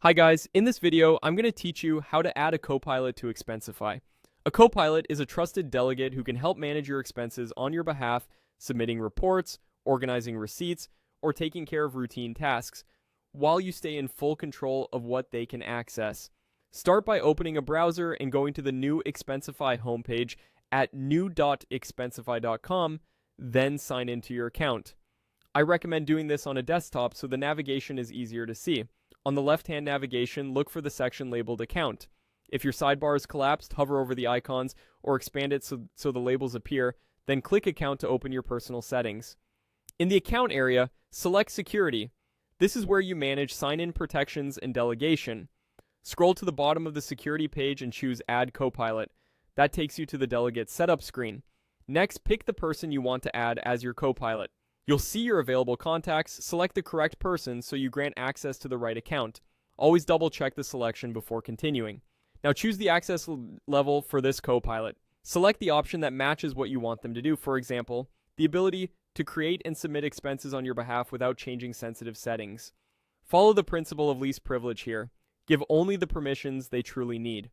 Hi guys, in this video, I'm going to teach you how to add a Copilot to Expensify. A Copilot is a trusted delegate who can help manage your expenses on your behalf, submitting reports, organizing receipts, or taking care of routine tasks, while you stay in full control of what they can access. Start by opening a browser and going to the new Expensify homepage at new.expensify.com, then sign into your account. I recommend doing this on a desktop so the navigation is easier to see. On the left-hand navigation, look for the section labeled Account. If your sidebar is collapsed, hover over the icons or expand it so the labels appear, then click Account to open your personal settings. In the Account area, select Security. This is where you manage sign-in protections and delegation. Scroll to the bottom of the security page and choose Add Copilot. That takes you to the Delegate Setup screen. Next, pick the person you want to add as your Copilot. You'll see your available contacts, select the correct person so you grant access to the right account. Always double check the selection before continuing. Now choose the access level for this Copilot. Select the option that matches what you want them to do. For example, the ability to create and submit expenses on your behalf without changing sensitive settings. Follow the principle of least privilege here. Give only the permissions they truly need.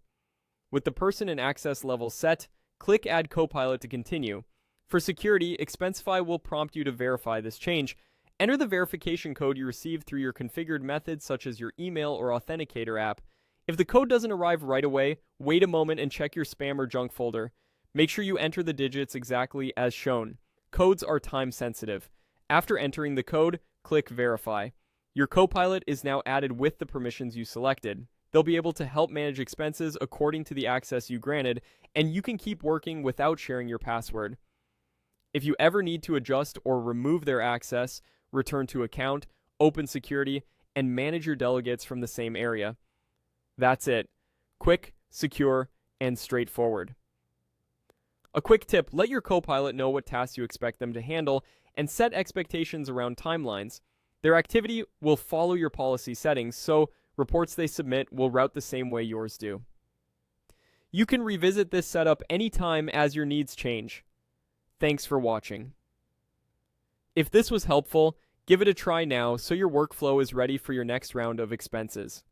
With the person and access level set, click Add Copilot to continue. For security, Expensify will prompt you to verify this change. Enter the verification code you received through your configured methods such as your email or authenticator app. If the code doesn't arrive right away, wait a moment and check your spam or junk folder. Make sure you enter the digits exactly as shown. Codes are time sensitive. After entering the code, click Verify. Your Copilot is now added with the permissions you selected. They'll be able to help manage expenses according to the access you granted, and you can keep working without sharing your password. If you ever need to adjust or remove their access, return to account, open security, and manage your delegates from the same area. That's it. Quick, secure, and straightforward. A quick tip, let your Copilot know what tasks you expect them to handle and set expectations around timelines. Their activity will follow your policy settings, so reports they submit will route the same way yours do. You can revisit this setup anytime as your needs change. Thanks for watching. If this was helpful, give it a try now so your workflow is ready for your next round of expenses.